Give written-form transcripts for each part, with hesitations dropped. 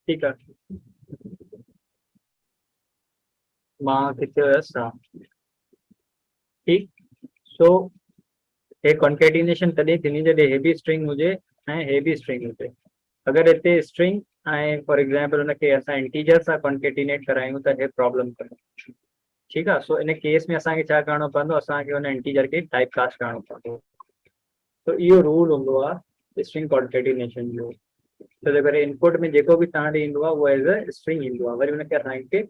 ठीक है, मां किथे हुयसि। ठीक। सो हे कॉन्केटिनेशन तॾहिं थींदी जॾहिं हेवी स्ट्रिंग हुजे ऐं हेवी स्ट्रिंग हुजे। अगर हिते स्ट्रिंग ऐं फॉर एग्जाम्पल हुनखे असां इंटीजर सां कॉन्केटिनेट करायूं त हे प्रॉब्लम कंदो। ठीक आहे। सो इन केस में असांखे छा करणो पवंदो, असांखे हुन इंटीजर खे टाइप कास्ट करणो पवंदो। तो इहो रूल हूंदो आहे स्ट्रिंग कॉन्केटिनेशन जो। छो जे करे इनपुट में जेको बि तव्हां ॾे ईंदो आहे उहो एज़ अ स्ट्रिंग ईंदो आहे, वरी हुनखे असांखे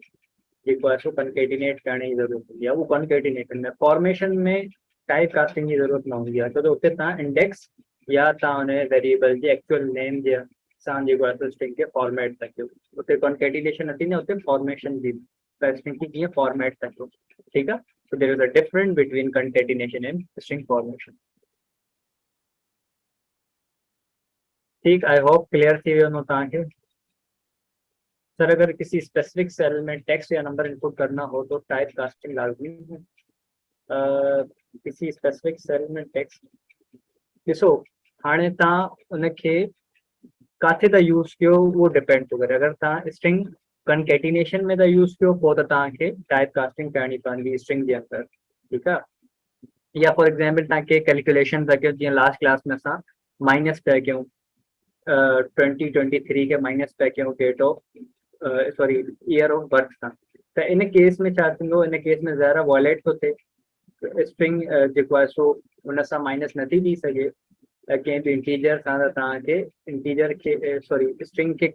जेको आहे सो कॉन्केटिनेट करण जी ज़रूरत हूंदी आहे। उहो कॉन्केटिनेशन में फॉर्मेशन में टाइप कास्टिंग जी ज़रूरत न हूंदी आहे, छो त उते तव्हां इंडेक्स या तव्हां हुन वेरिएबल जे एक्चुअल नेम जे सां जेको आहे स्ट्रिंग खे फॉर्मेट था कयो। उते कॉन्केटिनेशन न थींदी आहे, उते फॉर्मेशन थींदी त स्ट्रिंग खे कीअं फॉर्मेट था कयो। ठीकु आहे। So there is a difference between concatenation and string formation. ठीक, आई होप क्लियर थी वियो न तव्हांखे। सर अगर किसी स्पेसिफिक सेल में टेक्स्ट या नंबर इनपुट करना हो तो टाइप कास्टिंग लाजमी है। किसी स्पेसिफिक सेल में टेक्स्ट ॾिसो, हाणे तव्हां उनखे काथे था यूज़ कयो उहो डिपेंड थो करे। अगर तव्हां स्ट्रिंग कंकेटिनेशन में था यूज़ कयो पोइ त तव्हांखे टाइप कास्टिंग करणी पवंदी स्ट्रिंग जे अंदरि। ठीकु आहे। या फॉर एग्जाम्पल तव्हांखे कैलकुलेशन था कयो, जीअं लास्ट क्लास में असां माइनस पिया कयूं 2023 के माइनस पिया कयूं date of sorry year of birth सां। त इन केस में छा थींदो, इन केस में ज़ाहिर वॉलेट थो थिए। स्ट्रिंग जेको आहे सो हुन सां माइनस नथी थी सघे कंहिं बि इंटीजर सां। त तव्हांखे इंटीजर खे सॉरी स्ट्रिंग खे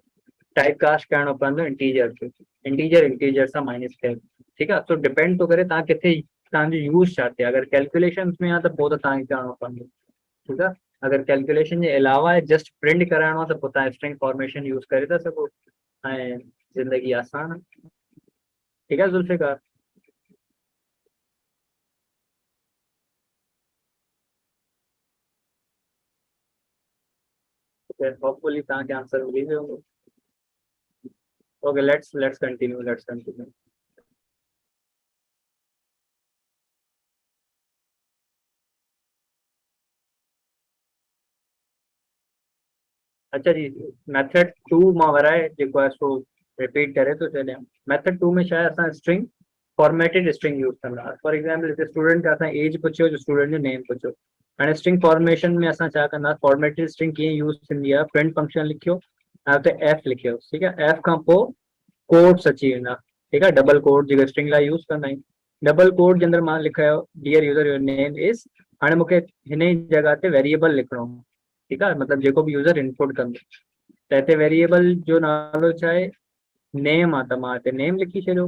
टाइप कास्ट करणो पवंदो इंटीजर खे। इंटीजर सां माइनस थिए। ठीकु आहे। सो डिपेंड थो करे तव्हां किथे तव्हांजो यूज़ छा थिए। अगरि कैलकुलेशन में आहे त पोइ त तव्हांखे करणो पवंदो। ठीकु आहे। अगर कैलकुलेशन जे अलावा जस्ट प्रिंट कराइणो आहे त पोइ तव्हां स्ट्रिंग फॉर्मेशन यूज़ करे था सघो ऐं ज़िंदगी आसान आहे। ठीकु आहे ज़ुल्फ़िकार। होपफुली तव्हांखे आंसर मिली वियो हूंदो। Okay, let's continue. अच्छा जी, मेथड 2 मां वराए जेको आहे सो रिपीट करे थो छॾियां। मेथड 2 में छा आहे, असां स्ट्रिंग फॉर्मेटेड स्ट्रिंग यूज़ कंदा। फॉर एग्जाम्पल हिते स्टूडेंट खां असां एज पुछियो, जो स्टूडेंट जो नेम पुछियो। हाणे स्ट्रिंग फॉर्मेशन में असां छा कंदा, फॉर्मेटेड स्ट्रिंग कीअं यूज़ थींदी आहे, प्रिंट फंक्शन लिखियो ऐं हुते एफ लिखियो। ठीकु आहे। एफ खां पोइ कोड्स अची वेंदा। ठीकु आहे। डबल कोड जेका स्ट्रिंग लाइ यूज़ कंदा आहियूं। डबल कोड जे अंदरि मां लिखायो dear user your name is. हाणे मूंखे हिन जी जॻह ते वेरिएबल लिखणो। ठीकु आहे। मतिलबु जेको बि यूज़र इनपुट कंदो त हिते वेरिएबल जो नालो छा आहे, नेम आहे, त मां हिते नेम लिखी छॾियो।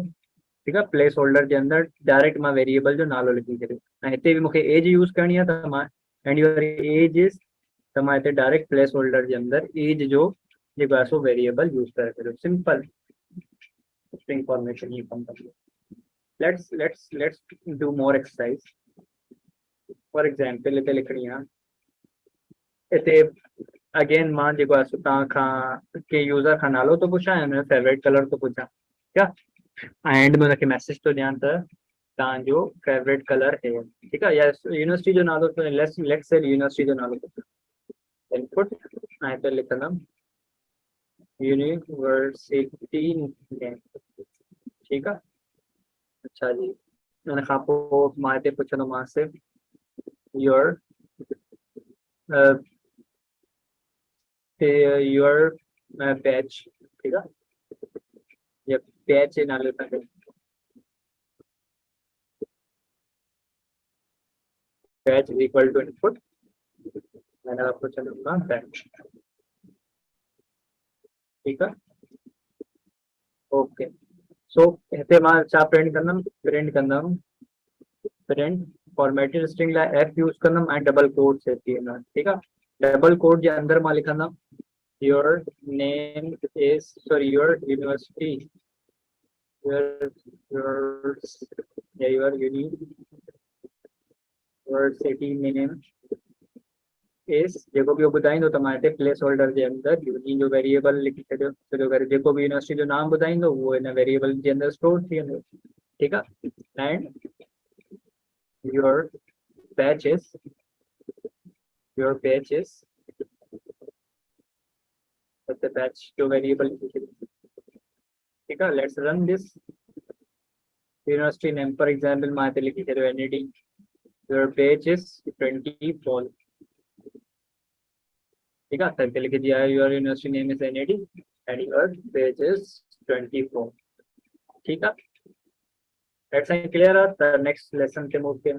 ठीकु आहे। प्लेस होल्डर जे अंदरि डायरेक्ट मां वेरिएबल जो नालो लिखी छॾियो। ऐं हिते बि मूंखे एज यूज़ करणी आहे त मां एंड योर एज इज़, त मां हिते डायरेक्ट प्लेस होल्डर जे अंदरि एज जो जेको आहे सो वेरिएबल यूज़ करे छॾियो। सिंपल स्ट्रिंग फॉर्मेशन ये कम कर लो। Let's do more exercise. For example हिते लिखणी आहे, हिते अगेन मां जेको आहे सो तव्हां खां के यूज़र खां नालो थो पुछां ऐं हुनजो फेवरेट कलर थो पुछां। ठीकु आहे। ऐं एंड में हुनखे मैसेज थो ॾियां त तव्हांजो फेवरेट कलर है। ठीकु आहे। या यूनिवर्सिटी जो नालो लेट्स से यूनिवर्सिटी जो नालो इनपुट ऐं हिते लिखंदुमि यूनिवर्सिटी नेम। ठीकु आहे। अच्छा जी, हुन खां पोइ मां हिते पुछंदोमांसि योर योर बैच। ठीकु आहे। या बैच जे नाले सां batch is equal to input. मैंने आपको चलूंगा बैच। ठीक है। ओके। सो हिते मां छा प्रिंट कंदुमि प्रिंट फॉर्मेटेड स्ट्रिंग लाइ एफ यूज़ कंदुमि ऐं डबल कोड सेट थी वेंदा। ठीकु आहे। डबल कोड जे अंदरि मां लिखंदुमि your name is sorry your university your university name is जेको बि उहो ॿुधाईंदो त मां हिते प्लेस होल्डर जे अंदरि यूनी जो वेरिएबल लिखी छॾियो। छो जो करे जेको बि यूनिवर्सिटी जो नाम ॿुधाईंदो उहो हिन वेरिएबल जे अंदरि स्टोर थी वेंदो। ठीकु आहे। एंड योर बैच इज हिते बैच जो वेरिएबल लिखी छॾियो। ठीक है, let's run this university name for example मां हिते लिखी छॾियो NED, योर पेज इज 24, ठीक है, त हिते लिखी दिया है your university name is NED and your page is 24, ठीक है। Let's clear the next lesson के मूव के।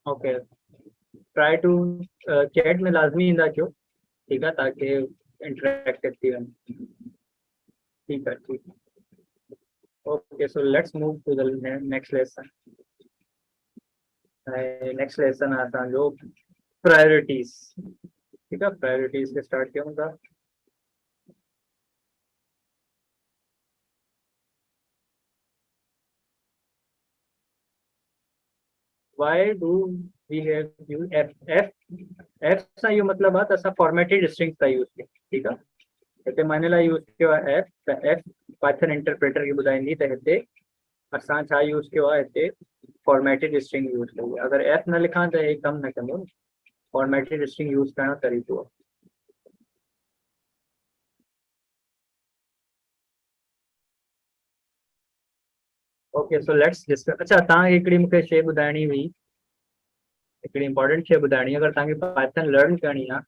ओके, ट्राई टू चैट में लाजमी इंदा कयो, ठीक है, ताकि इंटरेक्टिव थी वञे, ठीक है, ठीक है। Okay, so let's move to the next lesson. Next lesson है असांजो प्रायोरिटीज, ठीक है, प्रायोरिटीज के स्टार्ट कयूं था। Why do we have use F सा यो मतलब है असां फॉर्मेटेड स्ट्रिंग्स का यूज कयूं, ठीक है। हिते माने ला यूज कयो आहे F, त F पाइथन इंटरप्रेटर खे ॿुधाईंदी त हिते असां छा यूज कयो आहे, हिते फॉर्मेटेड स्ट्रिंग यूज कई आहे। अगर F न लिखां त हे कम न कंदो, फॉर्मेटेड स्ट्रिंग यूज करण जो तरीक़ो आहे। Okay, so let's discuss. अच्छा, तव्हांखे हिकिड़ी मूंखे शइ ॿुधाइणी हुई, हिकिड़ी इंपॉर्टेंट शइ ॿुधाइणी, अगर तव्हांखे पाइथन लर्न करणी आहे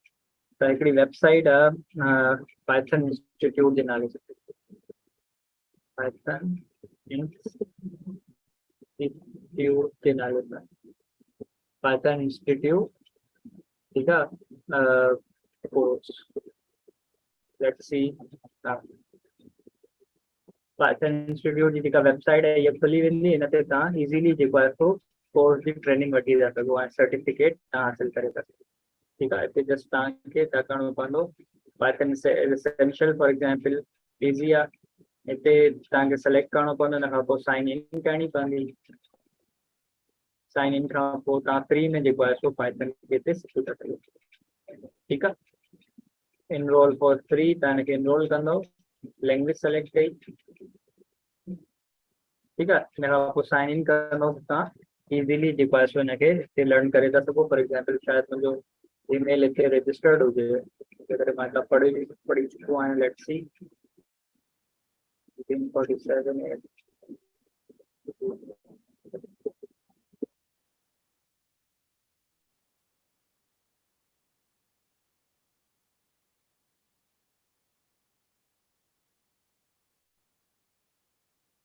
त हिकिड़ी वेबसाइट आहे पाइथन इंस्टीट्यूट जे नाले सां, पाइथन इंस्टीट्यूट के नाले सां, पाइथन इंस्टीट्यूट, ठीक है, course, let's see, Python institute जी जेका वेबसाइट है ये खुली वेंदी, इन ते तव्हां इजीली जेको आहे सो कोर्स जी ट्रेनिंग वठी था सघो ऐं सर्टिफिकेट तव्हां हासिल करे था सघो, ठीक है। हिते जस्ट तव्हांखे छा करिणो पवंदो, Python essential for example easy आहे, हिते तव्हांखे सेलेक्ट करिणो पवंदो, हिन खां पोइ साइन इन करणी पवंदी, साइन इन खां पोइ तव्हां फ्री में जेको आहे सो पाइथन खे हिते सिखी था सघो, ठीक है। इनरोल फॉर फ्री, तव्हां हिनखे इनरोल कंदव, लैंग्वेज सेलेक्ट कई, ठीक है, हिन खां पोइ साइन इन कंदव, तव्हां इजीली जेको आहे सो हिनखे हिते लर्न करे था सघो। फॉर एग्जांपल शायदि मुंहिंजो ईमेल हिते रजिस्टर्ड हुजे, तंहिं करे मां हितां पढ़ी चुको आहियां, let's see 47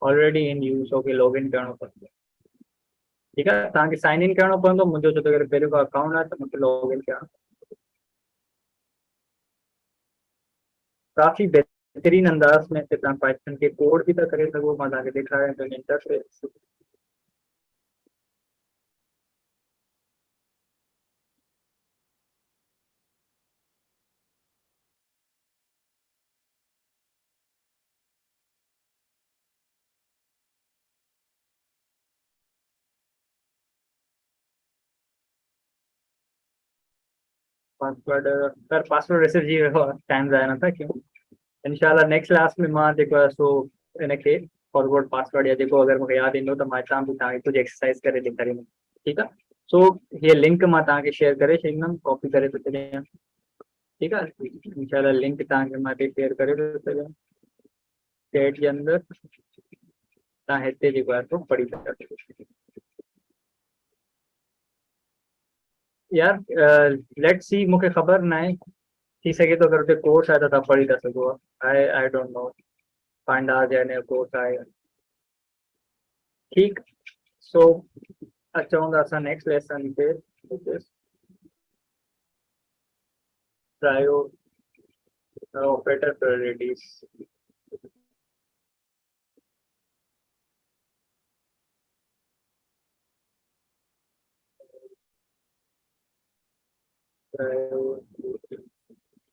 already in use, okay, log in करिणो पवंदो, ठीक है, तव्हांखे साइन इन करिणो पवंदो, मुंहिंजो छो त अगरि पहिरियों खां अकाउंट आहे त मूंखे लॉग इन करिणो, काफ़ी बेहतरीन अंदाज में हिते तव्हां पाइथन के कोड भी था करे सघो, मां तव्हांखे ॾेखारियां थो interface. Password, sir password reset जी वियो आहे, टाइम ज़ाया नथा कयूं, इंशाल्लाह नेक्स्ट क्लास में मां जेको आहे सो हिनखे फॉरवर्ड पासवर्ड या जेको अगरि मूंखे यादि ईंदो त मां हितां बि तव्हांखे कुझु एक्सरसाइज करे ॾेखारींदुमि, ठीकु आहे। सो हीअ लिंक मां तव्हांखे शेयर करे छॾींदुमि, कॉपी करे थो छॾियां, ठीकु आहे, इंशाल्लाह लिंक तव्हांखे मां हिते शेयर करे थो सघां चैट जे अंदरि, तव्हां हिते जेको आहे सो पढ़ी था सघो। यार लेट्स सी, मूंखे ख़बर न आहे, थी सघे थो अगरि हुते कोर्स आहे त तव्हां पढ़ी था सघो, आई डोंट नो, पांडा जा हिन जो कोर्स आहे, ठीकु। सो अचूं था असां नेक्स्ट लेसन ते, प्रायो ऑपरेटर प्रायोरिटीज।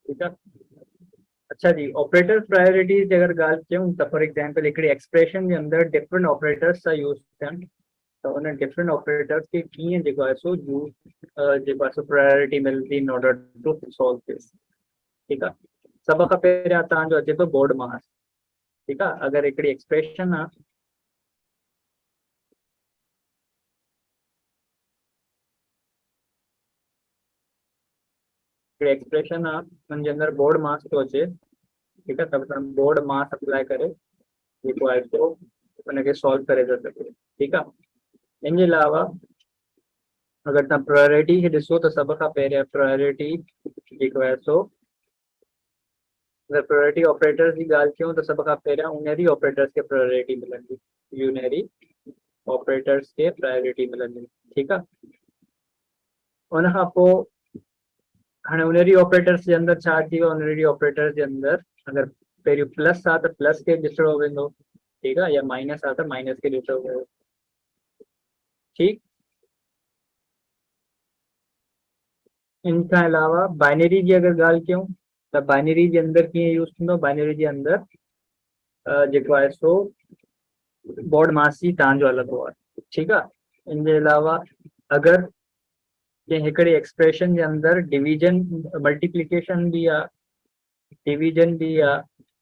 ठीक है, अच्छा जी, ऑपरेटर प्रायोरिटीज जी अगर ॻाल्हि कयूं त फॉर एग्जांपल हिकिड़ी एक्सप्रेशन जे अंदरि डिफरेंट ऑपरेटर्स था यूज़ थियनि, त उन डिफरेंट ऑपरेटर्स खे कीअं जेको आहे सो यूज़ जेको आहे सो प्रायोरिटी मिलंदी in order to solve this, ठीकु आहे। सभ खां पहिरियां तव्हांजो अचे थो बोर्ड मास, ठीकु आहे, अगरि हिकिड़ी एक्सप्रेशन आहे, एक्सप्रेशन आहे उनजे अंदर बोर्ड मास थो अचे, ठीक है, तब तव्हां बोर्ड मास अप्लाई करे जेको आहे सो उनखे सॉल्व करे था सघो, ठीक आहे। इन जे अलावा अगर तव्हां प्रायोरिटी खे ॾिसो त सभ खां पहिरियों प्रायोरिटी जेको आहे सो अगर प्रायोरिटी ऑपरेटर्स की ॻाल्हि कयूं त सभ खां पहिरियों यूनरी ऑपरेटर्स के प्रायोरिटी मिलंदी, यूनरी ऑपरेटर्स के प्रायोरिटी मिलंदी, ठीक आहे। उन खां पोइ हाणे यूनरी ऑपरेटर्स जे अंदर छा अची वियो, यूनरी ऑपरेटर्स जे अंदर अगर पहिरियों प्लस आहे त प्लस खे ॾिसणो वेंदो, ठीक आहे, या माइनस आहे त माइनस खे ॾिसणो वेंदो, ठीक। इन खां अलावा बाइनरी की अगर ॻाल्हि कयूं त बाइनरी जे अंदर कीअं यूज़ थींदो, बाइनरी जे अंदर जेको आहे सो बोर्ड मास ही तव्हांजो हलंदो आहे, ठीक आहे। इन जे अलावा अगर कंहिं हिकिड़ी एक्सप्रेशन जे अंदर डिवीजन मल्टीप्लिकेशन भी आहे, डिवीजन भी आहे,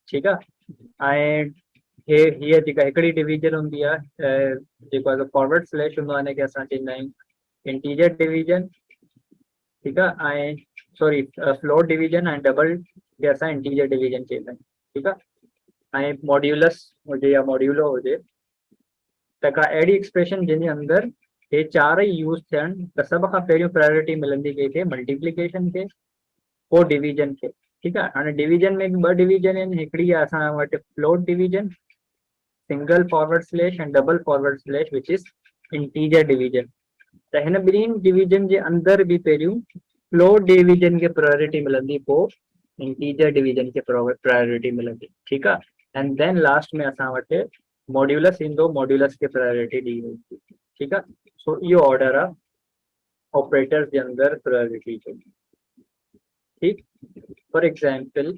ठीक आहे, ऐं हीअ जेका हिकिड़ी डिवीजन हूंदी आहे जेको आहे फॉरवर्ड स्लैश हूंदो आहे हिनखे असां चवंदा आहियूं इंटीजर डिवीजन, ठीक है, sorry float division and double के असां इंटीजर डिवीजन चवंदा आहियूं, ठीक है। मॉड्यूलस हुजे या मॉड्यूलो हुजे त का अहिड़ी एक्सप्रेशन जंहिंजे अंदर ये चार ही यूज़ थियनि त सभ खां पहिरियों प्रायोरिटी मिलंदी कंहिंखे मल्टीप्लिकेशन के, पोइ डिवीजन के, ठीक है। हाणे डिवीजन में भी ॿ डिवीजन आहिनि, हिकिड़ी आहे असां वटि float division single forward slash and double forward slash which is integer division, त हिन ॿिन्हिनि डिवीजन जे अंदर भी पहिरियों फ्लोट डिवीजन के प्रायोरिटी मिलंदी, पोइ इंटीजर डिवीजन के प्रायोरिटी मिलंदी, ठीक आहे। एंड देन लास्ट में असां वटि मॉड्यूलस ईंदो, मॉड्यूलस के प्रायोरिटी दी वेंदी, ठीक आहे। सो इहो ऑर्डर आहे ऑपरेटर्स जे अंदर प्रायोरिटी जो, ठीक। फॉर एग्जांपल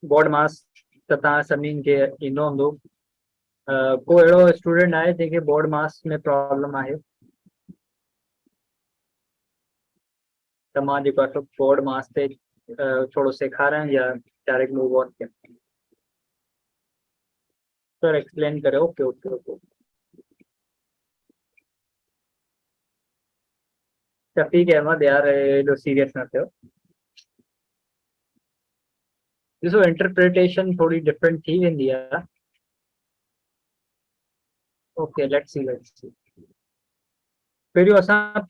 बोर्ड मास त तव्हां सभिनीनि खे ईंदो हूंदो, को अहिड़ो स्टूडेंट आहे जंहिंखे बोर्ड मास में प्रॉब्लम आहे त मां जेको आहे बोर्ड मास ते थोरो सेखारां या डायरेक्ट मूव ऑन कयां, सर एक्सप्लेन करो। Okay okay okay, Shafiq Ahmed यार एॾो सीरियस न थियो, ॾिसो इंटरप्रिटेशन थोड़ी डिफरेंट थी वेंदी आहे। ओके लेट्स सी पहिरियों असां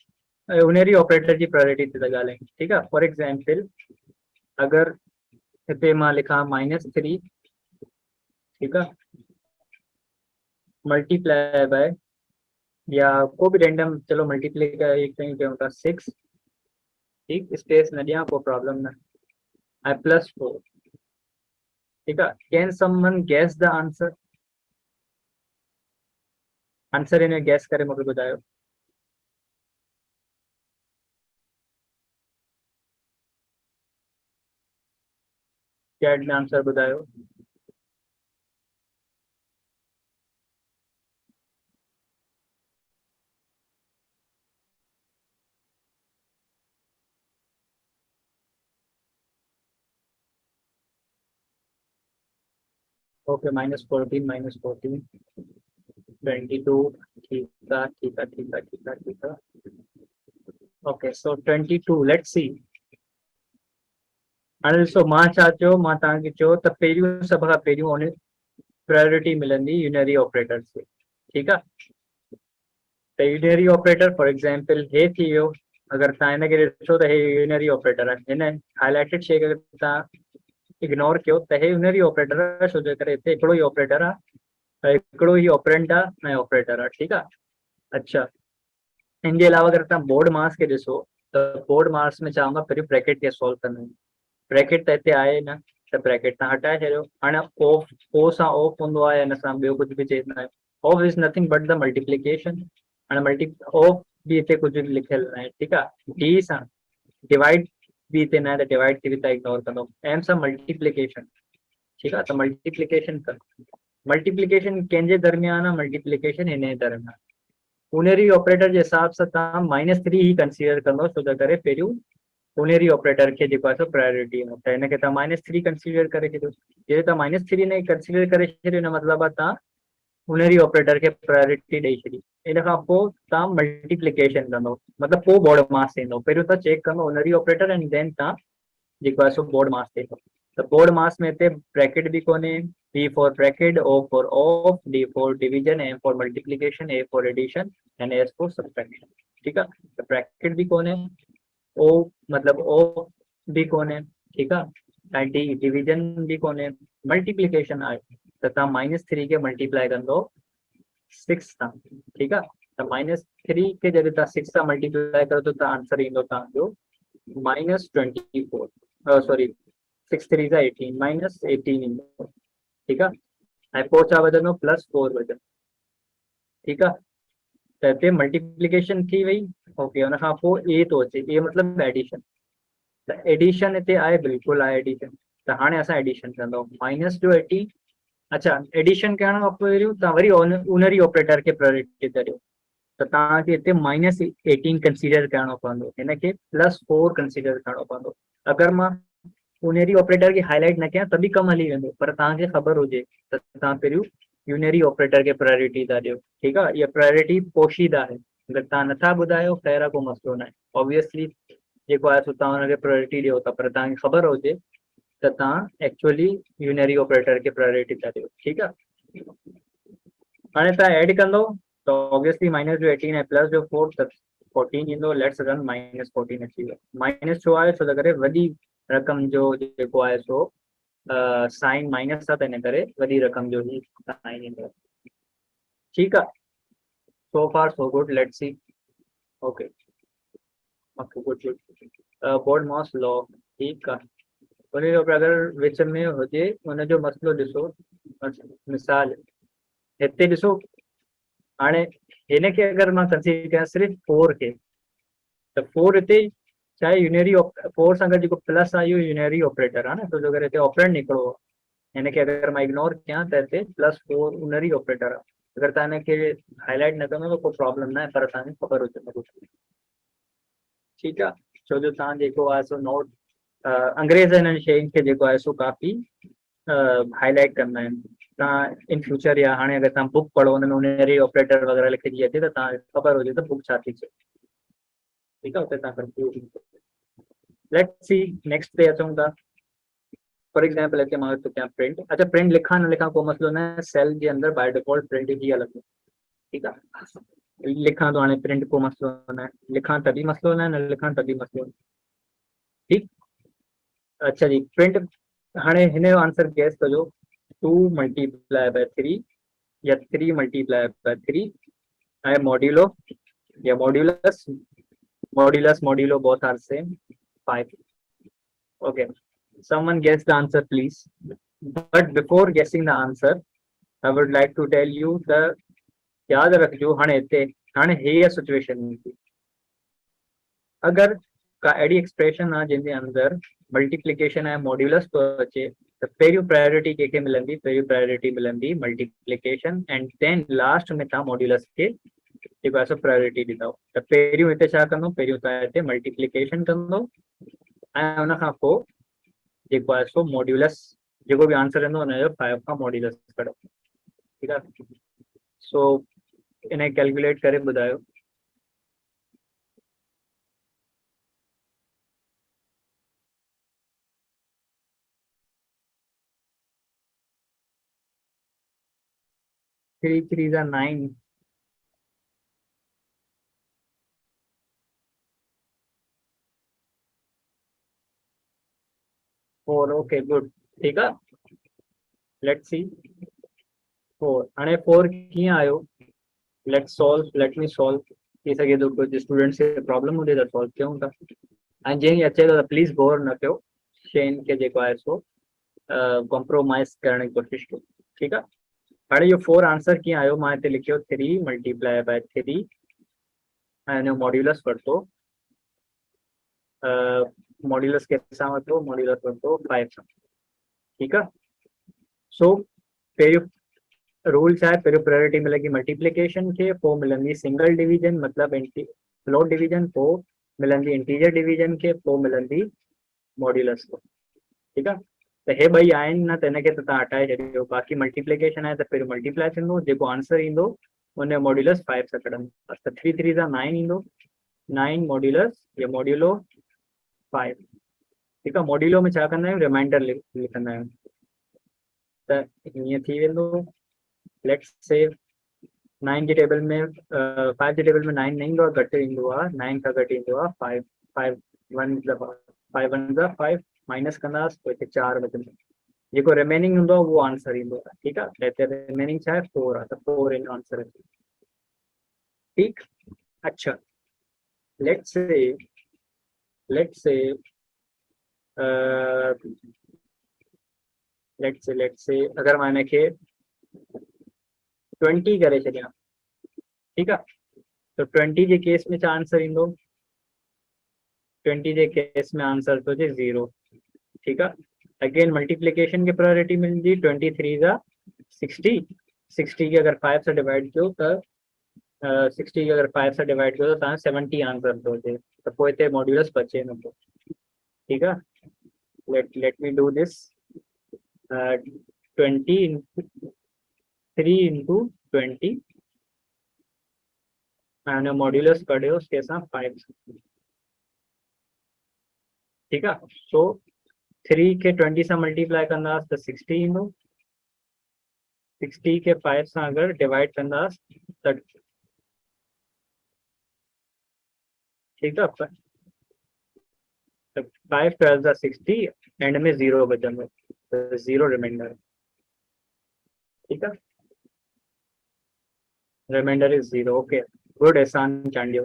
यूनरी ऑपरेटर की प्रायोरिटी ते था ॻाल्हायूं, ठीक आहे। फॉर एग्जांपल अगर हिते मां लिखां -3, ठीक है, मल्टीप्लाई बाय या को भी रैंडम, चलो मल्टीप्लाई कयूं था 6, ठीक, स्पेस न ॾियां कोई प्रॉब्लम न, ऐं +4, ठीक है। Can someone guess the answer, answer इन्हें गैस करे मूंखे ॿुधायो। चैट में आंसर ॿुधायो। ओके -14 -14 22, ठीक है ठीक है ठीक है ठीक है ठीक है। Okay so 22 let's see. हाणे ॾिसो मां छा चयो, मां तव्हांखे चयो त पहिरियों सभ खां पहिरियों उन प्रायोरिटी मिलंदी यूनरी ऑपरेटर्स खे, ठीक आहे। त यूनरी ऑपरेटर फॉर एग्जांपल हे थी वियो, अगर तव्हां हिनखे ॾिसो त हे यूनरी ऑपरेटर आहे, हिन हाईलाइटेड शइ खे तव्हां इग्नोर कयो त हे यूनरी ऑपरेटर आहे, छो जे करे हिते हिकिड़ो ई ऑपरेटर आहे, हिकिड़ो ही ऑपरेंड आहे ऐं ऑपरेटर आहे, ठीक आहे। अच्छा, इन जे अलावा अगर तव्हां बोर्ड मास खे ॾिसो त बोर्ड मास में चवांगा पहिरियों ब्रैकेट खे सॉल्व कंदा आहियूं, ब्रैकेट त हिते आहे न, त ब्रैकेट तव्हां हटाए छॾियो। हाणे ऑफ ओ सां ऑफ हूंदो आहे, हिन सां ॿियो कुझु बि चवंदा आहियूं, of is nothing but the multiplication. हाणे ऑफ भी हिते कुझु लिखियल न आहे, ठीकु आहे। डी सां डिवाइड भी हिते न आहे त डिवाइड खे बि तव्हां इग्नोर कंदो, एम सां मल्टीप्लिकेशन, ठीकु आहे, त मल्टीप्लिकेशन कर, मल्टीप्लिकेशन कंहिंजे दरमियान आहे, मल्टीप्लिकेशन हिन जे दरमियान। यूनरी ऑपरेटर जे हिसाब सां तव्हां -3 ही कंसीडर कंदो, छो जे करे पहिरियों यूनरी ऑपरेटर खे जेको आहे प्रायोरिटी आहे, त हिनखे तव्हां -3 कंसीडर करे छॾियो। जे तव्हां -3 ने कंसीडर करे छॾियो, हिन मतिलबु आहे तव्हां उनरी ऑपरेटर के प्रायोरिटी ॾेई छॾी। इन खां पोइ तव्हां मल्टीप्लिकेशन कंदो, मतिलबु पोइ बोर्ड मास थींदो। पहिरियों तव्हां चेक कंदो उनरी ऑपरेटर एंड देन तव्हां जेको आहे सो बोर्ड मास थींदो। त बोर्ड मास में हिते ब्रैकेट बि कोन्हे, P for bracket, O for of, D for division, M for multiplication, A for addition and S for subtraction. ठीकु आहे, त ब्रैकेट बि कोन्हे, O मतलब O भी कोने, ठीक है, ऐं D डिवीजन भी कोने, मल्टीप्लिकेशन आहे त तव्हां -3 के मल्टीप्लाई कंदो 6 सां। ठीक है, त -3 के जॾहिं तव्हां 6 सां मल्टीप्लाई करो त आंसर ईंदो तव्हांजो -24, सॉरी 6 3 जा 18, -18 ईंदो। ठीक है, ऐं पोइ छा वधंदो, +4 वधंदो। ठीक है, त हिते मल्टीप्लिकेशन थी वई। ओके, हुन खां पोइ A थो अचे, A मतिलबु एडिशन। त एडिशन हिते आहे, बिल्कुलु आहे एडिशन। त हाणे असां एडिशन कंदो -18। अच्छा, एडिशन करण खां पोइ तव्हां वरी उनरी ऑपरेटर खे प्रायोरिटी करियो, त तव्हांखे हिते -18 कंसीडर करणो पवंदो, हिनखे +4 कंसीडर करणो पवंदो। अगरि मां उनरी ऑपरेटर खे हाईलाइट न कयां त बि कमु हली वेंदो, पर तव्हांखे ख़बर हुजे त तव्हां पहिरियों यूनरी ऑपरेटर खे प्रायोरिटी था ॾियो। ठीकु आहे, इहा प्रायोरिटी पोशीदा आहे, अगरि तव्हां नथा ॿुधायो ख़ैर को मसइलो न आहे। ऑब्वियसली जेको आहे सो तव्हां हुनखे प्रायोरिटी ॾियो था, पर तव्हांखे ख़बर हुजे त तव्हां एक्चुअली यूनरी ऑपरेटर खे प्रायोरिटी था ॾियो। ठीकु आहे, हाणे तव्हां ऐड कंदो त ऑब्वियसली माइनस जो 18 ऐं प्लस जो 4 त 14 ईंदो। लेट्स रन -14 अची वियो। माइनस छो आहे, छो त करे वॾी रक़म जो जेको आहे सो साइन माइनस आहे, त हिन करे वॾी रक़म जो ई साइन ईंदो। ठीकु आहे, so far so good, let's see. Okay, good good, बोर्ड मास लॉ। ठीकु आहे, उन जो अगरि विच में हुजे हुनजो मसइलो ॾिसो। मिसाल हिते ॾिसो, हाणे हिनखे अगरि मां कंसीडर कयां सिर्फ़ु 4 खे, त 4 हिते छा आहे, यूनरी 4 सां गॾु जेको प्लस आहे इहो यूनरी ऑपरेटर आहे न, छो जो अगरि हिते ऑपरेंड निकिरो आहे, हिनखे अगरि मां इग्नोर कयां त हिते +4 उनरी ऑपरेटर आहे। अगरि तव्हां हिनखे हाईलाइट न कंदो त कोई प्रॉब्लम न आहे, पर तव्हांखे ख़बर हुजे। ठीकु आहे, छो जो तव्हां जेको आहे सो नोट अंग्रेज़ हिननि शयुनि खे जेको आहे सो काफ़ी हाईलाइट कंदा आहिनि। तव्हां इन फ्यूचर या हाणे अगरि तव्हां बुक पढ़ो, हुन में उनरी ऑपरेटर वग़ैरह लिखिजी अचे त तव्हांखे ख़बर हुजे त बुक छा थी चए। ठीकु आहे, हुते तव्हां कंफ्यूज। लेट्स सी, नेक्स्ट पे अचूं था। फॉर एग्जाम्पल हिते मां थो कयां प्रिंट। अच्छा, प्रिंट लिखां न लिखां कोई मसइलो न आहे, सेल जे अंदरि बाय डिफॉल्ट प्रिंट जी हलंदो। ठीकु आहे, लिखां थो हाणे प्रिंट को मसइलो न आहे, लिखां तॾहिं मसइलो न आहे, न लिखां तॾहिं मसइलो न आहे। ठीकु, अच्छा जी, प्रिंट हाणे हिन जो आंसर गैस कजो, 2 × 3 या 3 × 3 ऐं मॉड्यूलो या modulus, modulo both are same, 5. Okay, someone guess the answer please. But before guessing the answer, I would like to tell you the याद रखिजो हाणे हिते हाणे हीअ सिचुएशन थी, अगरि का अहिड़ी एक्सप्रेशन आहे जंहिंजे अंदरि मल्टीप्लिकेशन ऐं मॉड्यूलस थो अचे, त पहिरियों प्रायोरिटी कंहिंखे मिलंदी, पहिरियों प्रायोरिटी मिलंदी मल्टीप्लिकेशन, एंड देन लास्ट में तव्हां मॉड्यूलस खे जेको आहे सो प्रायोरिटी ॾींदव। त पहिरियों हिते छा कंदो, पहिरियों तव्हां हिते मल्टीप्लिकेशन कंदो ऐं हुन खां पोइ जेको आहे सो मॉड्यूलस, जेको बि आंसर ईंदो हुनजो 5 खां मॉड्यूलस कढो। ठीकु आहे, सो इनखे कैलकुलेट करे ॿुधायो। थ्री 3 जा 9, 4। ओके गुड, ठीकु आहे, लेट्स सी 4। हाणे 4 कीअं आयो, लेट मी सॉल्व। थी सघे थो कुझु स्टूडेंट्स खे प्रॉब्लम हुजे त सॉल्व कयूं था, ऐं जीअं ई अचे थो त प्लीज़ गौर न कयो, शयुनि खे जेको आहे सो कॉम्प्रोमाइज़ करण जी कोशिशि कयो। ठीकु आहे, हाणे इहो 4 आंसर कीअं आयो, मां हिते लिखियो 3 × 3 ऐं हिनजो मॉड्यूलस वरितो, मॉड्यूलस कंहिंसां वरितो, मॉड्यूलस वरितो 5 सां। ठीकु आहे, सो पहिरियों रूल छा आहे, पहिरियों प्रायोरिटी मिलेगी मल्टीप्लिकेशन खे, पोइ मिलंदी सिंगल डिवीजन मतिलबु फ्लोट डिवीजन, पोइ मिलंदी इंटीजर डिवीजन खे, पोइ मिलंदी मॉड्यूलस को। ठीकु आहे, तो हे ॿई आहिनि न, त हिनखे त तव्हां हटाए छॾियो। बाक़ी मल्टीप्लिकेशन आहे त पहिरियों मल्टीप्लाई थींदो, जेको आंसर ईंदो उन जो मॉड्यूलस 5 सां कढंदासीं। त 3 3 जा 9 ईंदो, 9 मॉड्यूलस या मॉड्यूलो 5। ठीकु आहे। मॉड्यूलो में छा कंदा आहियूं, रिमाइंडर लिखंदा आहियूं। त हीअं थी वेंदो। लेट्स से 9 जे टेबल में 5 जे टेबल में 9 न ईंदो आहे, घटि ईंदो आहे, 9 खां घटि ईंदो आहे 5। 5 1 5 1 जा 5 माइनस कंदासीं, पोइ हिते 4 बचंदो। जेको रिमेनिंग हूंदो आहे उहो आंसर ईंदो आहे। ठीकु आहे। त हिते रिमेनिंग छा आहे, 4 आहे, त 4 इन आंसर अचे। ठीकु। अच्छा, लेट्स से अगर मां हिनखे 20 करे छॾियां, ठीकु आहे, तो 20 जे केस में छा आंसर ईंदो, 20 जे केस में आंसर तो अचे 0। ठीकु आहे। अगेन मल्टीप्लिकेशन की प्रायोरिटी मिलंदी, 23 जा 60, 60 के अगर 5 से डिवाइड कयो त 60 के अगर 5 से डिवाइड कयो त तव्हां 70 आंसर तो अचे। त पोइ हिते मॉड्यूलस बचे नथो। ठीकु आहे। Let me do this. 20 3 into 20 ऐं मॉड्यूलस कढियोसि कंहिंसां 5। ठीकु आहे। सो 3 के 20 सां मल्टीप्लाई कंदासीं त 60 ईंदो, 60 के 5 सां अगर डिवाइड कंदासीं त ठीकु आहे, त 5 12 जा 60, एंड में 0 बचंदो, त 0 रिमाइंडर। ठीकु आहे। Reminder is 0। Okay, good Ehsan Chandio.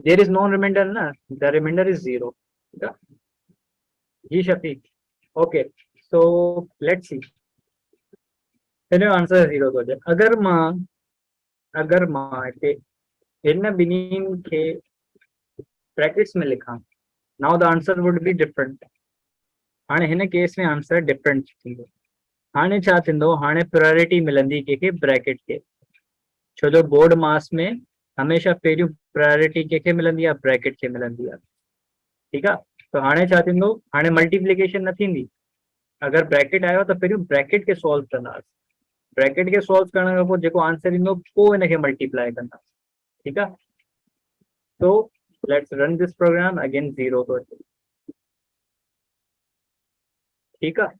There is no reminder ना, द रिमाइंडर इज 0। ठीकु आहे। जी Shafiq. Okay, so let's see, हिन जो आंसर 0 थो अचे। अगर मां हिते हिन ॿिन्हिनि खे ब्रैकेट्स में लिखां, now the answer would be different. हाणे हिन केस में आंसर डिफरेंट थींदो। हाणे छा थींदो, हाणे प्रायोरिटी मिलंदी कंहिंखे, ब्रैकेट खे। छो जो बोर्ड मास में हमेशह पहिरियों प्रायोरिटी कंहिंखे मिलंदी आहे, ब्रैकेट खे मिलंदी आहे। ठीकु आहे। त हाणे छा थींदो, हाणे मल्टीप्लिकेशन न थींदी। अगर ब्रैकेट आयो त पहिरियों ब्रैकेट खे सॉल्व कंदासीं, ब्रैकेट के सॉल्व करण खां पोइ जेको आंसर ईंदो पोइ हिनखे मल्टीप्लाई कंदासीं। ठीकु आहे। तो let's run this program. Again 0 थो अचे। ठीकु आहे।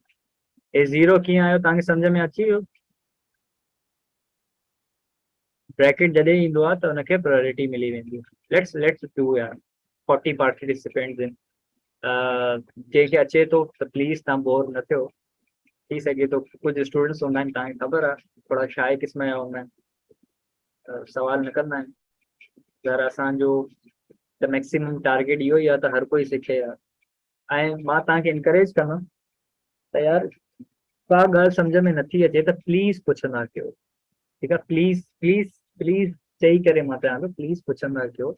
हे 0 कीअं आयो, तव्हांखे सम्झ में अची वियो। ब्रैकेट जॾहिं ईंदो आहे त हुनखे प्रायोरिटी मिली वेंदी। लेट्स डू यार 40 पार्टिसिपेंट्स इन। जंहिंखे अचे थो त प्लीज़ तव्हां बोर न थियो। थी सघे थो कुछ स्टूडेंट्स हूंदा आहिनि, तव्हांखे ख़बर आहे, थोड़ा शाय क़िस्म जा हूंदा आहिनि, सवाल न कंदा आहिनि। अगरि असांजो त मैक्सिमम टारगेट इहो ई आहे त हर कोई सिखे यार। ऐं मां तव्हांखे इनकरेज कंदुमि त यार का ॻाल्हि सम्झ में नथी अचे त प्लीज़ पुछंदा कयो। ठीकु आहे। प्लीज़ प्लीज़ प्लीज़ चई करे मां चवां थो, प्लीज़ पुछंदा कयो।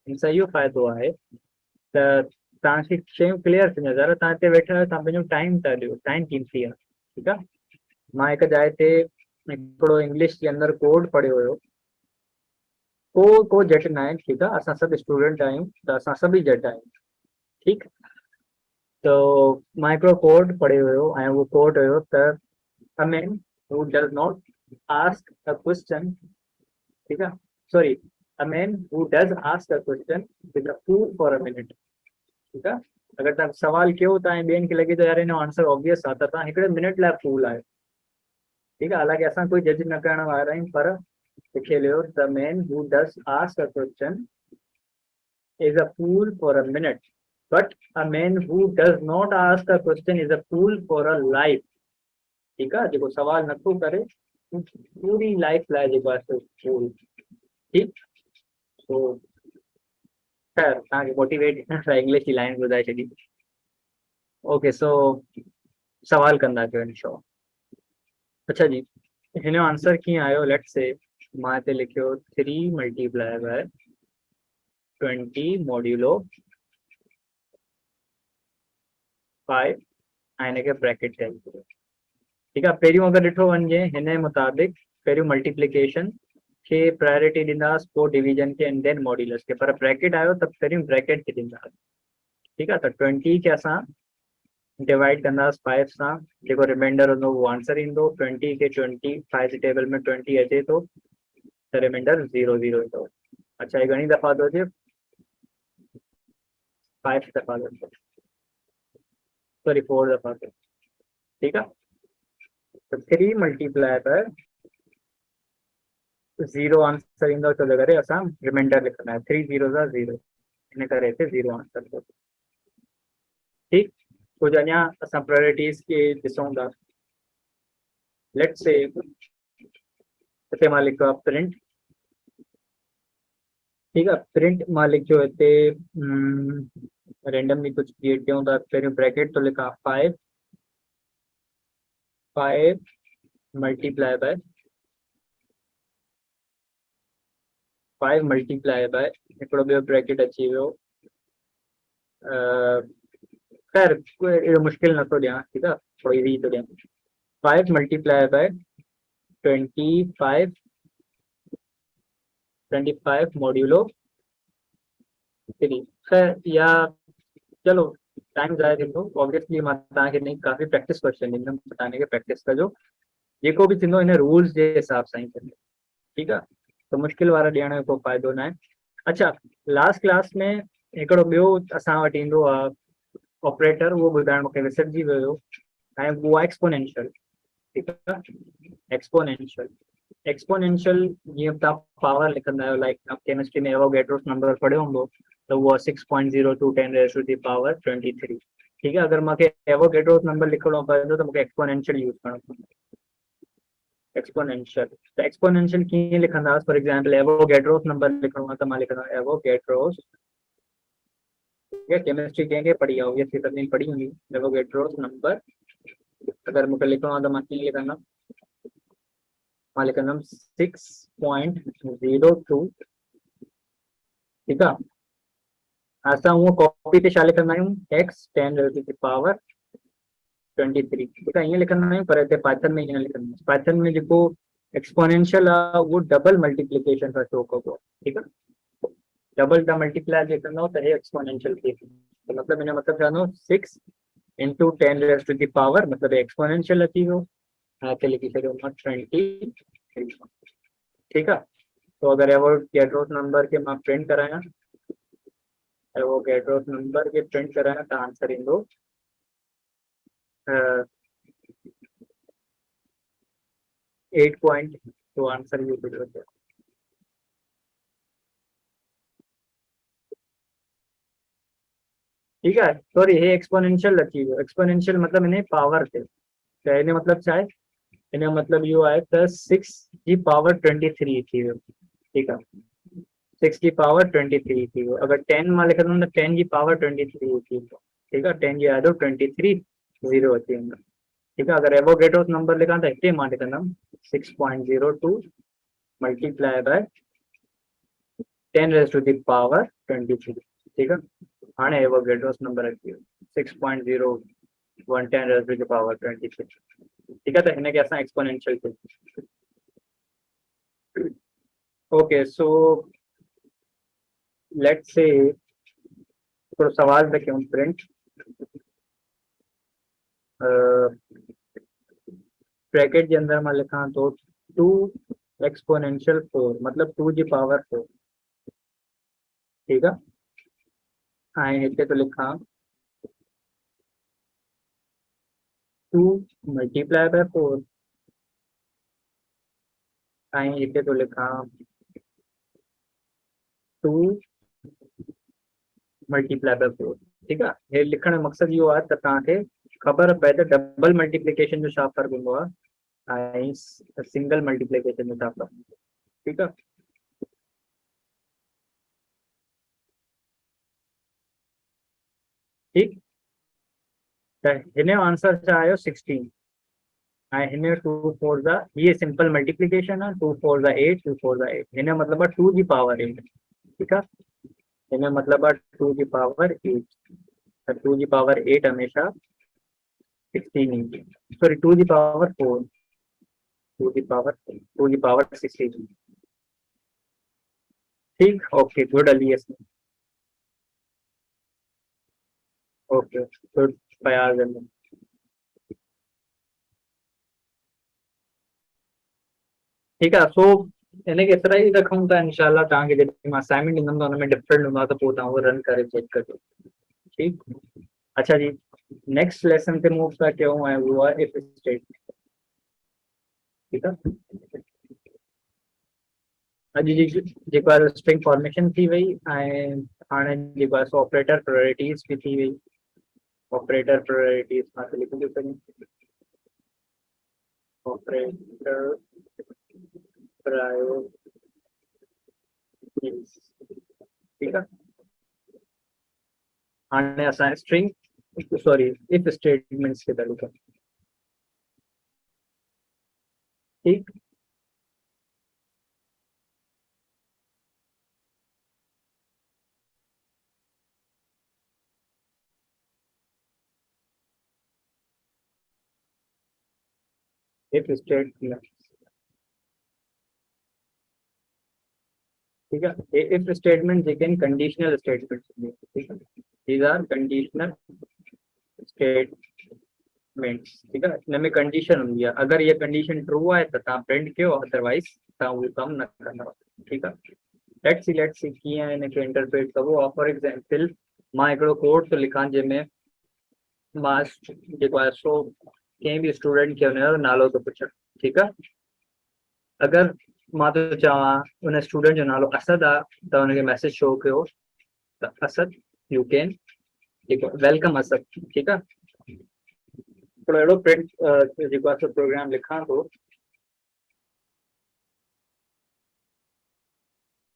हिन सां इहो फ़ाइदो आहे त तव्हांखे शयूं क्लियर थींदियूं। अगरि तव्हां हिते वेठा आहियो, तव्हां पंहिंजो टाइम था ॾियो, टाइम कीमती आहे। ठीकु आहे। मां हिकु जाइ ते हिकिड़ो इंग्लिश जे अंदरि कोड पढ़ियो हुयो। को जट न आहे। ठीकु आहे। असां सभु स्टूडेंट आहियूं, त असां सभई जट आहियूं। ठीकु। तो मां हिकिड़ो कोड पढ़ियो हुयो ऐं उहो कोड हुयो त a man who does not ask a question, ठीकु आहे, sorry, a man who does ask a question is a fool for a minute। ठीकु आहे। अगरि तव्हां सवाल कयो था ऐं ॿियनि खे लॻे थो यार हिन जो आंसर ऑब्वियस आहे, त तव्हां हिकिड़े मिनट लाइ फूल आहियो। ठीकु आहे। हालांकि असां कोई जज न करण वारा आहियूं, पर लिखियल हुयो the man who does ask a question is a fool for a minute, but a man who does not ask a question is a fool for a life। ठीकु आहे। जेको सवाल नथो करे पूरी लाइफ लाइ जेको आहे फूल। ठीकु। सो ख़ैर तव्हांखे मोटिवेट इंग्लिश जी लाइन ॿुधाए छॾी। ओके, सो सवाल कंदा कयो इंशो। अच्छा जी, हिन जो आंसर कीअं आयो, लेट्स से मां हिते लिखियो 3 मल्टीप्लाई बाय 20 मॉड्यूलो 5 ऐं हिनखे ब्रैकेट चई। ठीकु आहे। पहिरियों अगरि ॾिठो वञे हिन जे मुताबिक़, पहिरियों मल्टीप्लिकेशन खे प्रायोरिटी ॾींदासीं, पोइ डिवीजन खे, एंड देन मॉड्यूलस खे। पर ब्रैकेट आयो त पहिरियों ब्रैकेट खे ॾींदासीं। ठीकु आहे। त 20 खे असां डिवाइड करना 5 सां जेको रिमाइंडर हूंदो वो आंसर ईंदो 20 के 25 जे टेबल में 20 अचे थो त रिमाइंडर 0 0 ईंदो। अच्छा ये घणी दफ़ा थो अचे 5 दफ़ा थो अचे सॉरी 4 दफ़ा थो। ठीक है तो 3 मल्टीप्लाई बाय 0 आंसर ईंदो छो जे करे असां रिमाइंडर लिखंदा आहियूं 3 0 जा 0 इन करे हिते 0 आंसर थो। ठीक कुछ अञा असां प्रायोरिटीज़ के ॾिसूं था। लेट्स से हिते मां लिखो आहे प्रिंट। ठीक है प्रिंट मां लिखियो हिते रैंडमली कुछ क्रिएट कयूं था। पहिरियों ब्रैकेट तो लिखा 5 मल्टीप्लाई बाय 5 मल्टीप्लाई बाय हिकिड़ो ॿियो ब्रैकेट अची वियो। खैर कोई एॾो मुश्किल नथो ॾियां ठीकु आहे थोरो ईज़ी थो ॾियां 5 मल्टीप्लाई बाय 25 मॉड्यूलो 3। खैर या चलो टाइम ज़ाया थींदो ऑब्वियसली मां तव्हांखे नहीं काफ़ी प्रैक्टिस क्वेश्चन ॾींदुमि तव्हां खे प्रैक्टिस कजो जेको बि थींदो हिन रूल्स जे हिसाब सां ई कंदो ठीकु आहे त मुश्किल वारा ॾियण जो को फ़ाइदो न आहे। अच्छा लास्ट क्लास में हिकिड़ो ॿियो असां वटि ईंदो आहे ऑपरेटर उहो ॿुधाइण मूंखे विसरिजी वियो ऐं उहो आहे एक्सपोनेंशियल। ठीकु आहे एक्सपोनेंशियल जीअं तव्हां पावर लिखंदा आहियो लाइक केमिस्ट्री में एवोगैड्रोस नंबर पढ़ियो हूंदो त उहो 6.02 10 raised to the power 23। ठीक है अगर मूंखे एवोगैड्रोस नंबर लिखणो पवंदो त मूंखे एक्सपोनेंशियल यूज़ करणो पवंदो एक्सपोनेंशियल। त एक्सपोनेंशियल कीअं लिखंदासीं फॉर एग्जांपल एवोगैड्रोस नंबर लिखणो आहे त मां लिखंदो एवोगैड्रोस केमिस्ट्री कंहिंखे पढ़ी आहे ऑब्वियसली सभिनी पढ़ी हूंदी एवोगैड्रोस नंबर अगर मूंखे लिखणो आहे त मां कीअं लिखंदुमि मां लिखंदुमि 6.02। ठीकु आहे असां उहो कॉपी ते छा लिखंदा आहियूं x 10 raised to the power 23। ठीकु आहे ईअं लिखंदा आहियूं पर हिते पाइथन में हीअं लिखंदा पाइथन में जेको एक्सपोनेंशियल आहे उहो डबल मल्टीप्लिकेशन सां शो कबो आहे। ठीकु आहे डबल तव्हां मल्टीप्लाई जे कंदव त हे एक्सपोनेंशियल थी वेंदो मतिलबु हिन जो मतिलबु छा थींदो 6 into 10 raised to the power मतलब एक्सपोनेंशियल अची वियो ऐं हिते लिखी छॾियो मां 23। ठीकु आहे तो अगर एवोगैड्रोस नंबर के मां प्रिंट करायां एवोगैड्रोस नंबर के प्रिंट करायां त आंसर ईंदो 8 पॉइंट तो आंसर ये ॿुधो थियो। ठीक है सॉरी हे एक्सपोनेंशियल अची वियो एक्सपोनेंशियल मतलब हिन पावर ते त हिन मतलब छा आहे हिन जो मतलब इहो आहे त 6 जी पावर 23 थी वियो। ठीकु आहे 6 की पावर 23 थी वियो अगर 10 मां लिखंदुमि त 10 जी पावर 23 थी वेंदो। ठीकु आहे 10 जी आदो 23 0 अची वेंदो। ठीकु आहे अगर एवोगैड्रोस नंबर लिखां त हिते मां लिखंदुमि 6.02 multiply by 10 raised to the power 23। ठीकु आहे हाणे एवोगैड्रोस नंबर अची वियो 6.01 10 raised to the power 23। ठीकु आहे त हिनखे असां एक्सपोनेंशियल चऊं। ओके सो लेट्स से हिकिड़ो सवाल था कयूं प्रिंट ब्रैकेट जे अंदर मां लिखां थो 2 एक्सपोनेंशियल 4 मतलब 2 जी पावर 4। ठीकु आहे ऐं हिते थो लिखां 2 मल्टीप्लाई बाय 4 ऐं हिते थो लिखां 2 मल्टीप्लाई बाय 4। ठीकु आहे हे लिखण जो मक़सदु इहो आहे त तव्हांखे ख़बर पए त डबल मल्टीप्लिकेशन जो छा फ़र्क़ु हूंदो आहे ऐं सिंगल मल्टीप्लिकेशन जो छा फ़र्क़ु हूंदो आहे। ठीकु आहे ठीकु त हिन जो आंसर छा आयो 16 ऐं हिन जो 2 4 जा ये सिंपल मल्टीप्लिकेशन आहे 2 4 जा 8 2 4 जा 8 हिन जो मतिलबु आहे 2 जी पावर 8। ठीकु आहे हिन जो मतिलबु आहे 2 जी पावर 8 त 2 जी पावर 8 हमेशा 16 ईंदी सॉरी 2 जी पावर 4 2 जी पावर 16। ठीक okay good Ali okay good Fayaz Ahmed. ठीक है, सो इनके एतिरा ई रखूं था इंशाल्लाह। तव्हांखे जॾहिं मां असाइनमेंट ॾींदुमि त हुन में डिफरेंट हूंदा त पोइ तव्हां उहो रन करे चेक कजो। ठीकु। अच्छा जी, नेक्स्ट लेसन ते मूव था कयूं ऐं उहो आहे इफ स्टेटमेंट। ठीकु आहे। अॼु जी जेको आहे स्ट्रिंग फॉर्मेशन थी वई ऐं हाणे जेको आहे ऑपरेटर प्रायोरिटीज़ बि थी वई। ऑपरेटर प्रायोरिटीज़ मां त लिखी थो सघां। Operator priorities. ठीकु आहे। हाणे असां स्ट्रिंग सॉरी इफ स्टेटमेंट्स खे था लिखूं। ठीकु। If statement. ठीक है। इफ स्टेटमेंट जेके आहिनि कंडीशनल स्टेटमेंट्स हूंदी आहे। ठीकु आहे। These are conditional statements. ठीकु आहे। हिन में कंडीशन हूंदी आहे, अगरि इहा कंडीशन ट्रू आहे त तव्हां प्रिंट कयो, अदरवाइज़ तव्हां उहो कमु न कंदव। ठीकु आहे। लेट्स सी कीअं हिनखे इंटरप्रेट कबो आहे। फॉर एग्जाम्पल मां हिकिड़ो कोड थो लिखां जंहिंमें मां जेको आहे सो कंहिं बि स्टूडेंट खे हुनजो नालो थो पुछां। ठीकु आहे। अगरि मां थो चवां हुन स्टूडेंट जो नालो असद आहे त हुनखे मैसेज शो कयो त असद यू कैन जेको वेलकम असद। ठीकु आहे। थोरो अहिड़ो प्रिंट जेको आहे सो प्रोग्राम लिखां थो।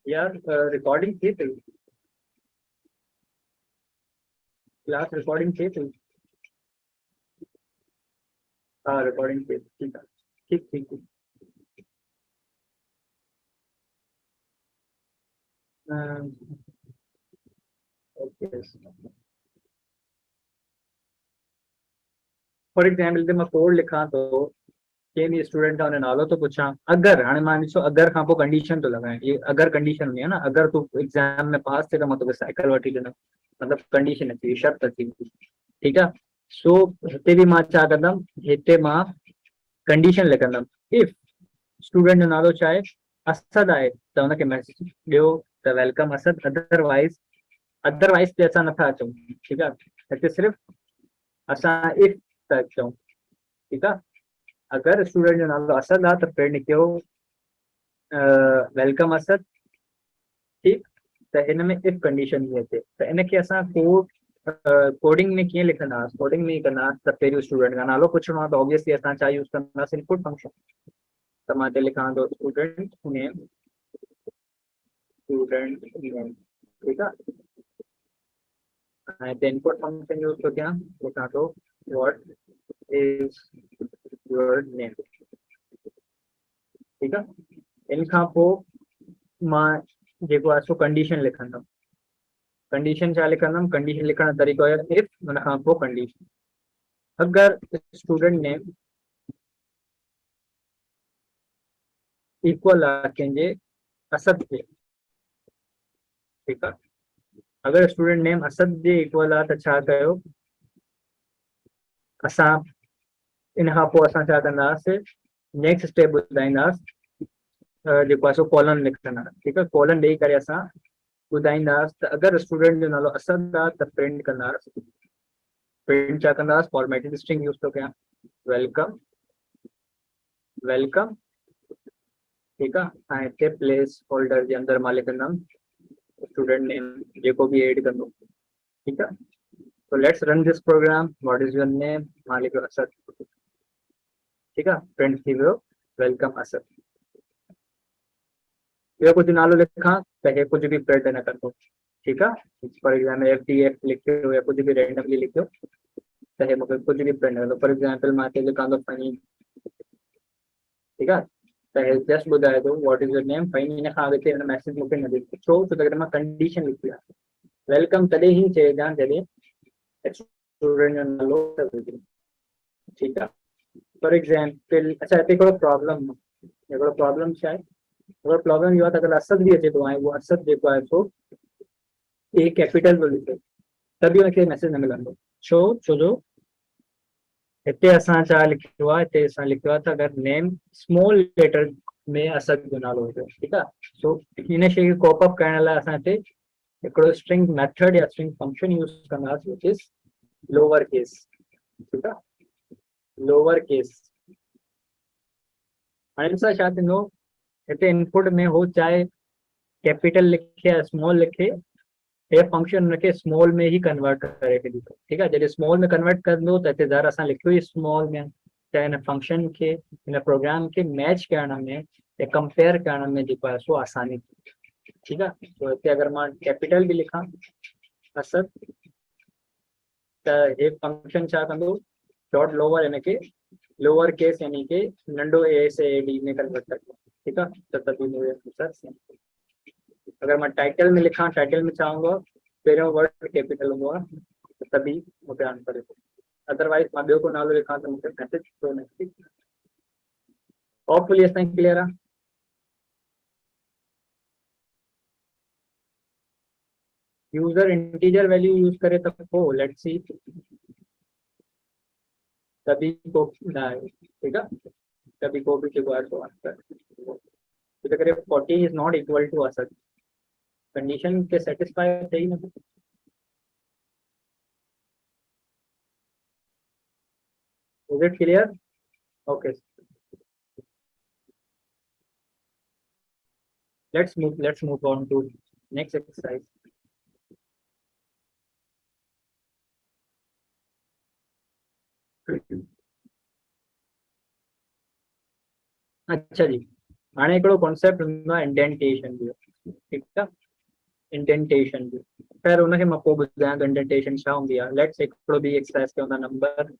यार रिकॉर्डिंग थिए पई, क्लास रिकॉर्डिंग थिए पई। हाँ रिकॉर्डिंग थिए। ठीकु आहे। ठीकु ठीकु। ओके। फॉर एग्जाम्पल ते मां कोड लिखां थो, कंहिं बि स्टूडेंट खां हुन नालो थो पुछां। अगरि हाणे मां ॾिसो अगरि खां पोइ कंडीशन थो लॻायां। ये अगरि कंडीशन हूंदी आहे न, अगरि तूं एग्ज़ाम में पास थिए त मां तोखे साइकिल वठी ॾींदुमि, मतिलबु कंडीशन अची वई, शर्त अची वई। ठीकु आहे। सो हिते बि मां छा कंदुमि, हिते मां कंडीशन लिखंदुमि। इफ स्टूडेंट जो नालो छा आहे, असद आहे त हुनखे मैसेज ॾियो त वेलकम असद। अदरवाइज़ ते असां नथा अचूं। ठीकु आहे। हिते सिर्फ़ु असां इफ था अचूं। ठीकु आहे। अगरि स्टूडेंट जो नालो असद आहे त प्रिंट कयो वेलकम असद। ठीकु। त हिन में इफ कंडीशन बि अचे त इनखे असां कोडिंग में कीअं लिखंदासीं। कोडिंग में कंदासीं त पहिरियों स्टूडेंट खां नालो पुछणो आहे त ऑब्वियसली असां छा यूज़ कंदासीं, इनपुट फंक्शन। त मां हिते लिखां थो स्टूडेंट नेम। Student name. ठीकु आहे। ऐं हिते इनपुट फंक्शन यूज़ थो कयां, लिखां थो व्हाट इज़ योर नेम। ठीकु आहे। इन खां पोइ मां जेको आहे सो कंडीशन लिखंदुमि। कंडीशन छा लिखंदुमि, कंडीशन लिखण जो तरीक़ो आहे इफ हुन खां पोइ कंडीशन। अगरि स्टूडेंट नेम इक्वल आहे कंहिंजे असद जे। ठीकु आहे। अगरि student name Asad J equal आहे त छा कयो, असां इन खां पोइ असां छा कंदासीं, नेक्स्ट स्टेप ॿुधाईंदासीं जेको आहे सो कॉलन लिखंदासीं। ठीकु आहे। कॉलन ॾेई करे असां ॿुधाईंदासीं त अगरि स्टूडेंट जो नालो असद आहे त प्रिंट कंदासीं। प्रिंट छा कंदासीं, फॉर्मेटेड स्ट्रिंग यूज़ थो कयां, वेलकम वेलकम। ठीकु आहे। ऐं हिते प्लेस होल्डर जे अंदरि मां लिखंदुमि स्टूडेंट नेम जेको बि एड कंदो। ठीकु आहे। तो let's run this program. What is your name, मां लिखियो असद। ठीकु आहे। प्रिंट थी वियो वेलकम असद। ॿियो कुझु नालो लिखां त हे कुझु बि प्रिंट न कंदो। ठीकु आहे। फॉर एग्जाम्पल FDF लिखियो या कुझु बि रेंडमली लिखियो त हे मूंखे कुझु बि प्रिंट न कंदो। फॉर एग्जाम्पल मां हिते लिखां थो फनी। ठीकु आहे। त हे जस्ट ॿुधाए थो what is your name funny. हिन खां अॻिते हिन मैसेज मूंखे न ॾिनो। छो त अगरि मां कंडीशन लिखी आहे। वेलकम तॾहिं ई चइजां जॾहिं स्टूडेंट जो नालो त हुजे। ठीकु आहे। फॉर एग्जाम्पल अच्छा हिते हिकिड़ो प्रॉब्लम छा आहे, हिकिड़ो प्रॉब्लम इहो आहे त अगरि असद बि अचे थो ऐं उहो असद जेको आहे सो ए कैपिटल थो लिखे त बि हुनखे मैसेज न मिलंदो। छो जो हिते असां छा लिखियो आहे, हिते असां लिखियो आहे त अगरि नेम स्मॉल लेटर में असद जो नालो हुजे, ठीकु आहे। सो हिन शइ खे कॉप अप करण लाइ असां हिते हिकिड़ो स्ट्रिंग मेथड या स्ट्रिंग फंक्शन यूज़ कंदासीं, विच इज़ लोअर केस, ठीकु आहे, लोअर केस। हाणे हिन सां छा थींदो, हिते इनपुट में हो चाहे कैपिटल लिखे या स्मॉल लिखे, ये फंक्शन हुनखे स्मॉल में ही कन्वर्ट करे छॾींदो, ठीकु आहे। जॾहिं स्मॉल में कन्वर्ट कंदो त हिते ज़र असां लिखियो ई स्मॉल में, त हिन फंक्शन खे, हिन प्रोग्राम खे मैच करण में या कंपेयर करण में जेको आहे सो आसानी थी, ठीकु आहे। तो हिते अगरि मां कैपिटल बि लिखां असद, त हे फंक्शन छा कंदो, डॉट लोअर हिनखे लोअर केस यानी कि नंढो ए से ए डी में कन्वर्ट कंदो, ठीकु आहे। त तॾहिं मुंहिंजो आंसर सेम। अगर मैं टाइटल में लिखा, टाइटल में चाहूंगा पहिरियों वर्ड कैपिटल हूंदो आहे, तभी मूंखे आंसर अचे। अदरवाइज मां ॿियो को नालो लिखां त मूंखे मैसेज छो न अचे। होपफुली असांखे क्लियर आहे। यूज़र इंटीजर वैल्यू यूज़ करे त पोइ लेट्स सी, तभी को न आहे, ठीकु आहे, तभी को बि जेको आहे सो आंसर। छो करे 40 is not equal to Asad, condition के सेटिस्फाई थिए ई नथो। Is it clear? Okay. Let's move on to next exercise. अच्छा जी, हाणे हिकिड़ो कॉन्सेप्ट हूंदो आहे इंडेंटेशन जो, ठीकु आहे, इंडेंटेशन जो। ख़ैर हुनखे मां पोइ ॿुधायां थो इंडेंटेशन छा हूंदी आहे। लेट्स हिकिड़ो बि एक्सरसाइज कयूं था नंबर।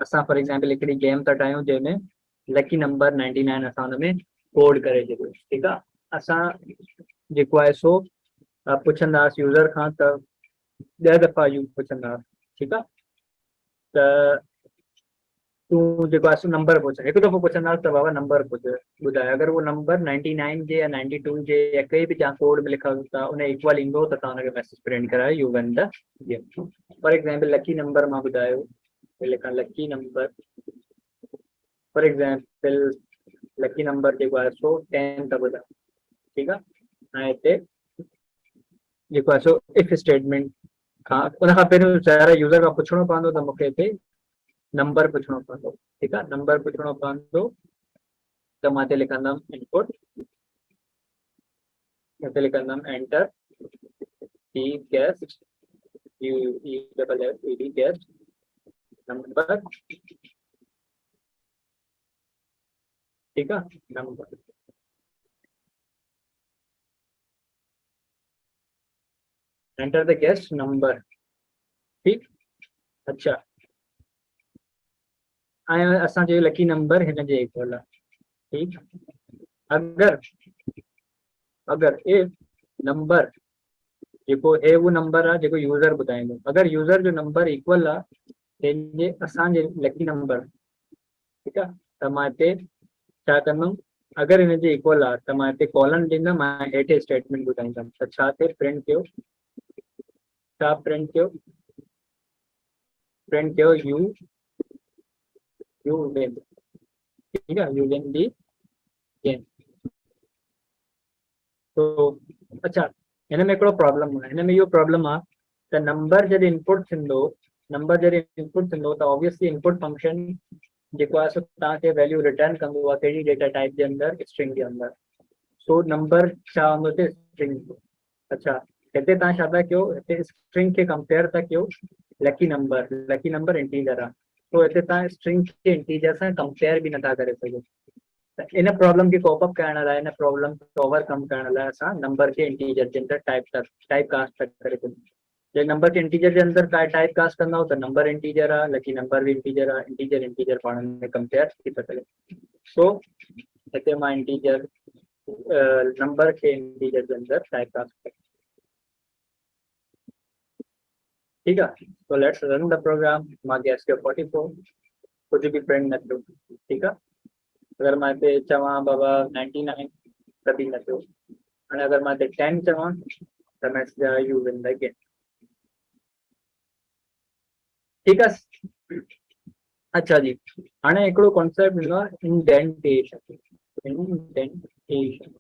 असां फॉर एग्जाम्पल हिकिड़ी गेम था ठाहियूं जंहिंमें लकी नंबर 99 असां हुन में कोड करे छॾियो, ठीकु आहे। असां जेको आहे सो पुछंदासीं यूज़र खां, त 10 दफ़ा यूज़ पुछंदासीं, ठीकु आहे। त तूं जेको आहे सो नंबर पुछ, हिकु दफ़ो पुछंदासीं त बाबा नंबर पुछ, ॿुधाए अगरि उहो नंबर 99 जे या 92 जे या कई बि तव्हां कोड में लिखो था उन इक्वल ईंदो त तव्हां हुनखे मैसेज प्रिंट करायो, you win the game. For example lucky number मां ॿुधायो, लिखां lucky number, for example lucky number जेको आहे सो 10 था ॿुधायो, ठीकु आहे। ऐं हिते जेको आहे सो इफ स्टेटमेंट खां उन खां पहिरियों ज़रा यूज़र खां पुछणो पवंदो त मूंखे हिते नंबर पुछणो पवंदो, ठीकु आहे, नंबर पुछणो पवंदो। त मां हिते लिखंदुमि इनपुट, हिते लिखंदुमि एंटर ई guessed, U E double F E D guessed number, ठीकु आहे, number. Enter the guessed number, ठीकु। अच्छा, ऐं असां चयो लकी नंबर हिन जे इक्वल आहे, ठीकु। अगरि अगरि ए नंबर जेको ए वो नंबर आहे जेको यूज़र ॿुधाईंदो, अगरि यूज़र जो नंबर इक्वल आहे जंहिंजे असांजे लकी नंबर, ठीकु आहे। त मां हिते छा कंदुमि, अगरि हिन जे इक्वल आहे त मां हिते कॉलन ॾींदुमि ऐं हेठि स्टेटमेंट ॿुधाईंदुमि त छा थिए, प्रिंट कयो, छा प्रिंट कयो, प्रिंट कयो यू विन, ठीकु आहे, यू विन दी गेम। तो अच्छा, हिन में हिकिड़ो प्रॉब्लम आहे, हिन में इहो प्रॉब्लम आहे त नंबर जॾहिं इनपुट थींदो, नंबर जॾहिं इनपुट थींदो त ऑब्वियसली इनपुट फंक्शन जेको आहे सो तव्हांखे वैल्यू रिटर्न कंदो आहे कहिड़ी डेटा टाइप जे अंदरि, स्ट्रिंग जे अंदरि। सो नंबर छा हूंदो हिते, स्ट्रिंग। अच्छा, हिते तव्हां छा था कयो, हिते स्ट्रिंग खे कंपेयर था कयो lucky number, lucky number integer आहे, तो हिते तव्हां स्ट्रिंग खे इंटीजर सां कंपेयर बि नथा करे सघो। त इन प्रॉब्लम खे कॉप अप करण लाइ, इन प्रॉब्लम खे ओवरकम करण लाइ असां नंबर खे इंटीजर जे अंदरि टाइप कास्ट करे सघूं। जंहिं नंबर खे इंटीजर जे अंदरि टाइप कास्ट कंदा त नंबर इंटीजर आहे, लकी नंबर बि इंटीजर आहे, इंटीजर इंटीजर पाण में कंपेयर थी था सघे। सो हिते मां इंटीजर नंबर के इंटीजर के अंदर टाइप कास्ट करें, ठीक है। तो लेट्स रन द प्रोग्राम। मां गैस के 44 कुछ भी प्रिंट न थियो, ठीक है। अगर मैं इते चवां बाबा 99 तभी न थियो, हाणे अगर मैं इते 10 चवां त मैसेज आयो यू विन द गेम, ठीक है। अच्छा जी, हाणे हिकिड़ो कॉन्सेप्ट ईंदो आहे इंडेंटेशन। इंडेंटेशन,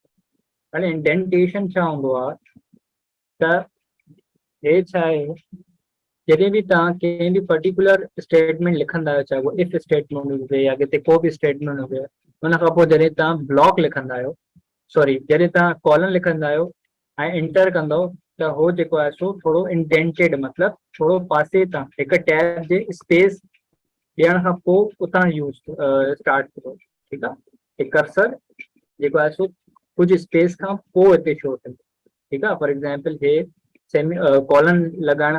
हाणे इंडेंटेशन छा हूंदो आहे त हे छा आहे, जॾहिं बि तव्हां कंहिं बि पर्टिकुलर स्टेटमेंट लिखंदा आहियो, चाहे वो इफ स्टेटमेंट हुजे या किथे को बि स्टेटमेंट हुजे, हुन खां पोइ जॾहिं तव्हां ब्लॉक लिखंदा आहियो, सॉरी जॾहिं तव्हां कॉलन लिखंदा आहियो ऐं इंटर कंदव त हो जेको आहे सो थोरो इंडेंटेड, मतिलबु थोरो पासे तां हिकु टैब जे स्पेस ॾियण खां पोइ उतां यूज़ स्टार्ट थियो, ठीकु आहे। हिकु कर्सर जेको आहे सो कुझु स्पेस खां पोइ हिते शो थिए, ठीकु आहे। फॉर एग्जाम्पल हे सेमी कॉलन लॻाइण